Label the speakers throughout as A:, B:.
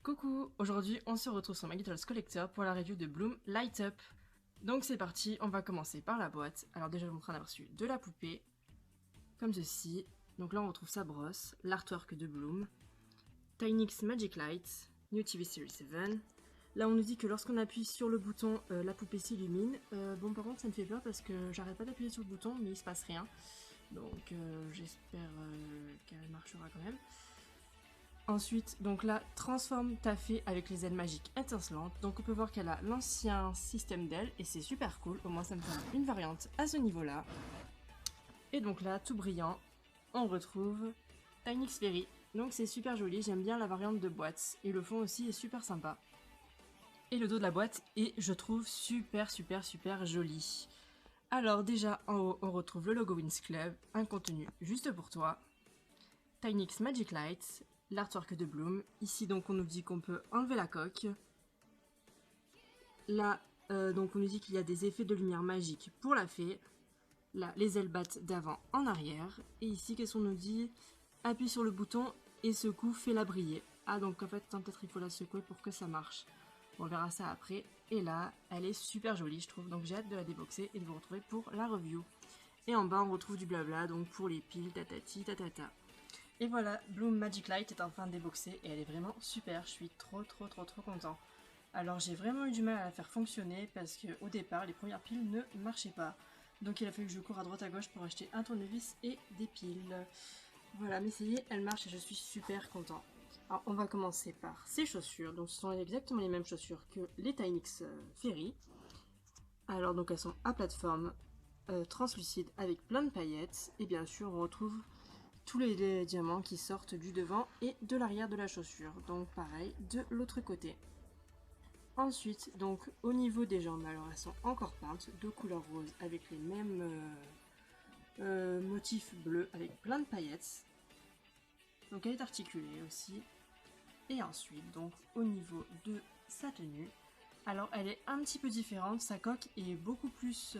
A: Coucou, aujourd'hui on se retrouve sur Magitals Collector pour la review de Bloom Light Up. Donc c'est parti, on va commencer par la boîte. Alors déjà je vous montre un aperçu de la poupée, comme ceci. Donc là on retrouve sa brosse, l'artwork de Bloom, Tynix Magic Light, New TV Series 7. Là on nous dit que lorsqu'on appuie sur le bouton, la poupée s'illumine. Bon par contre ça me fait peur parce que j'arrête pas d'appuyer sur le bouton mais il se passe rien. Donc j'espère qu'elle marchera quand même. Ensuite, donc là, transforme ta fée avec les ailes magiques étincelantes. Donc on peut voir qu'elle a l'ancien système d'ailes et c'est super cool. Au moins ça me fait une variante à ce niveau-là. Et donc là, tout brillant, on retrouve Tynix Fairy. Donc c'est super joli, j'aime bien la variante de boîte. Et le fond aussi est super sympa. Et le dos de la boîte est, je trouve, super joli. Alors déjà, en haut, on retrouve le logo Wings Club, un contenu juste pour toi. Tynix Magic Light, l'artwork de Bloom. Ici donc on nous dit qu'on peut enlever la coque. Là donc on nous dit qu'il y a des effets de lumière magique pour la fée. Là les ailes battent d'avant en arrière. Et ici qu'est-ce qu'on nous dit? Appuie sur le bouton et secoue, fais-la briller. Ah donc en fait peut-être il faut la secouer pour que ça marche. On verra ça après. Et là elle est super jolie je trouve. Donc j'ai hâte de la déboxer et de vous retrouver pour la review. Et en bas on retrouve du blabla donc pour les piles tatati tatata. Et voilà, Bloom Magic Light est enfin déboxée et elle est vraiment super, je suis trop content. Alors j'ai vraiment eu du mal à la faire fonctionner parce qu'au départ les premières piles ne marchaient pas. Donc il a fallu que je cours à droite à gauche pour acheter un tournevis et des piles. Voilà, mais ça y est, elle marche et je suis super content. Alors on va commencer par ces chaussures, donc ce sont exactement les mêmes chaussures que les Tynix Fairy. Alors donc elles sont à plateforme translucide avec plein de paillettes et bien sûr on retrouve tous les diamants qui sortent du devant et de l'arrière de la chaussure. Donc pareil de l'autre côté. Ensuite, donc au niveau des jambes, alors elles sont encore peintes de couleur rose avec les mêmes motifs bleus avec plein de paillettes. Donc elle est articulée aussi. Et ensuite, donc au niveau de sa tenue, alors elle est un petit peu différente, sa coque est beaucoup plus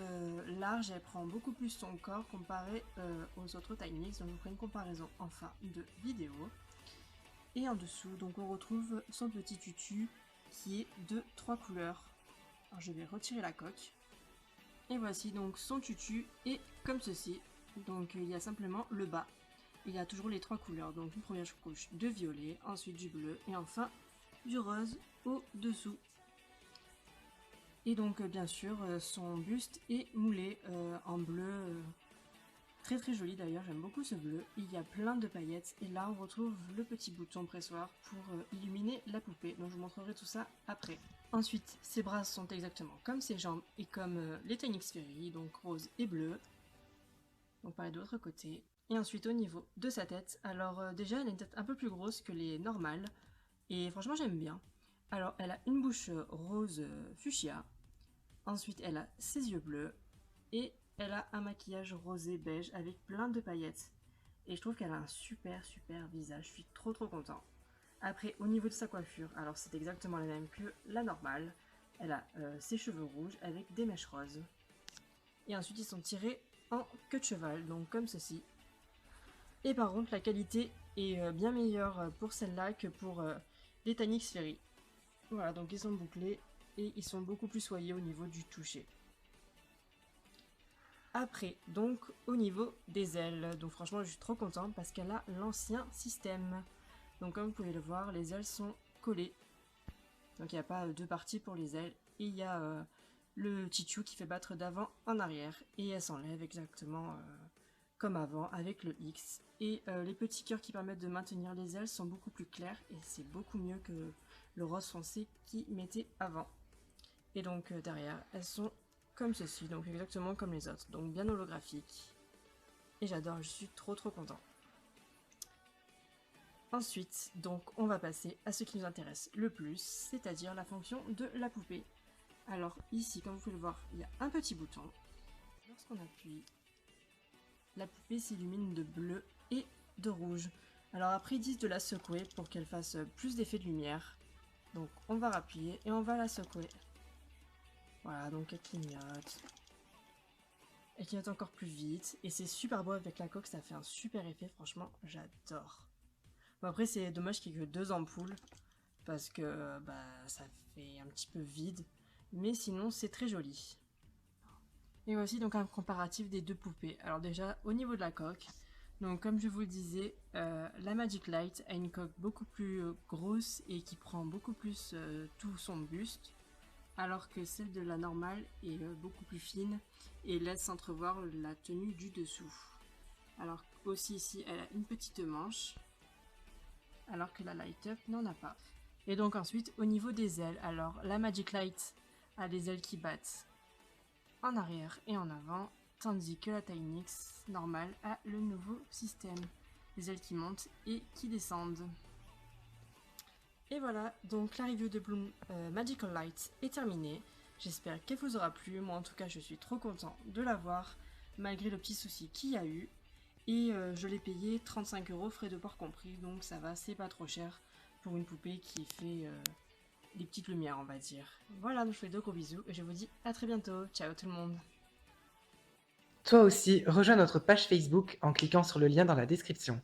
A: large, elle prend beaucoup plus son corps comparé aux autres Tynix, donc je vous ferai une comparaison en fin de vidéo. Et en dessous, donc on retrouve son petit tutu qui est de 3 couleurs. Alors je vais retirer la coque. Et voici donc son tutu est comme ceci. Donc il y a simplement le bas. Il y a toujours les 3 couleurs, donc une première couche de violet, ensuite du bleu et enfin du rose au dessous. Et donc bien sûr son buste est moulé en bleu, très joli d'ailleurs, j'aime beaucoup ce bleu. Il y a plein de paillettes et là on retrouve le petit bouton pressoir pour illuminer la poupée, donc je vous montrerai tout ça après. Ensuite ses bras sont exactement comme ses jambes et comme les Tynix Fairy, donc rose et bleu. Donc pareil de l'autre côté. Et ensuite au niveau de sa tête, alors déjà elle a une tête un peu plus grosse que les normales et franchement j'aime bien. Alors elle a une bouche rose fuchsia. Ensuite, elle a ses yeux bleus et elle a un maquillage rosé beige avec plein de paillettes. Et je trouve qu'elle a un super visage, je suis trop content. Après, au niveau de sa coiffure, alors c'est exactement la même que la normale. Elle a ses cheveux rouges avec des mèches roses. Et ensuite, ils sont tirés en queue de cheval, donc comme ceci. Et par contre, la qualité est bien meilleure pour celle-là que pour les Tynix Fairy. Voilà, donc ils sont bouclés et ils sont beaucoup plus soyeux au niveau du toucher. Après, donc au niveau des ailes, donc franchement je suis trop contente parce qu'elle a l'ancien système. Donc comme vous pouvez le voir, les ailes sont collées. Donc il n'y a pas deux parties pour les ailes. Et il y a le tichou qui fait battre d'avant en arrière. Et elle s'enlève exactement comme avant avec le X. Et les petits cœurs qui permettent de maintenir les ailes sont beaucoup plus clairs. Et c'est beaucoup mieux que le rose foncé qui mettait avant. Et donc derrière, elles sont comme ceci, donc exactement comme les autres, donc bien holographique. Et j'adore, je suis trop content. Ensuite, donc on va passer à ce qui nous intéresse le plus, c'est-à-dire la fonction de la poupée. Alors ici, comme vous pouvez le voir, il y a un petit bouton. Lorsqu'on appuie, la poupée s'illumine de bleu et de rouge. Alors après, ils disent de la secouer pour qu'elle fasse plus d'effet de lumière. Donc on va appuyer et on va la secouer. Voilà, donc elle clignote. Elle clignote encore plus vite. Et c'est super beau avec la coque, ça fait un super effet, franchement, j'adore. Bon après c'est dommage qu'il n'y ait que 2 ampoules. parce que ça fait un petit peu vide, mais sinon c'est très joli. Et voici donc un comparatif des deux poupées. Alors déjà au niveau de la coque, donc comme je vous le disais, la Magic Light a une coque beaucoup plus grosse et qui prend beaucoup plus tout son buste, alors que celle de la normale est beaucoup plus fine et laisse entrevoir la tenue du dessous. Alors aussi ici elle a une petite manche, alors que la Light Up n'en a pas. Et donc ensuite au niveau des ailes, alors la Magic Light a des ailes qui battent en arrière et en avant, tandis que la Tynix normale a le nouveau système, les ailes qui montent et qui descendent. Et voilà, donc la review de Bloom Magical Light est terminée. J'espère qu'elle vous aura plu. Moi en tout cas je suis trop content de l'avoir, malgré le petit souci qu'il y a eu. Et je l'ai payé 35 € frais de port compris, donc ça va, c'est pas trop cher pour une poupée qui fait des petites lumières on va dire. Voilà, donc je vous fais de gros bisous et je vous dis à très bientôt. Ciao tout le monde.
B: Toi aussi, rejoins notre page Facebook en cliquant sur le lien dans la description.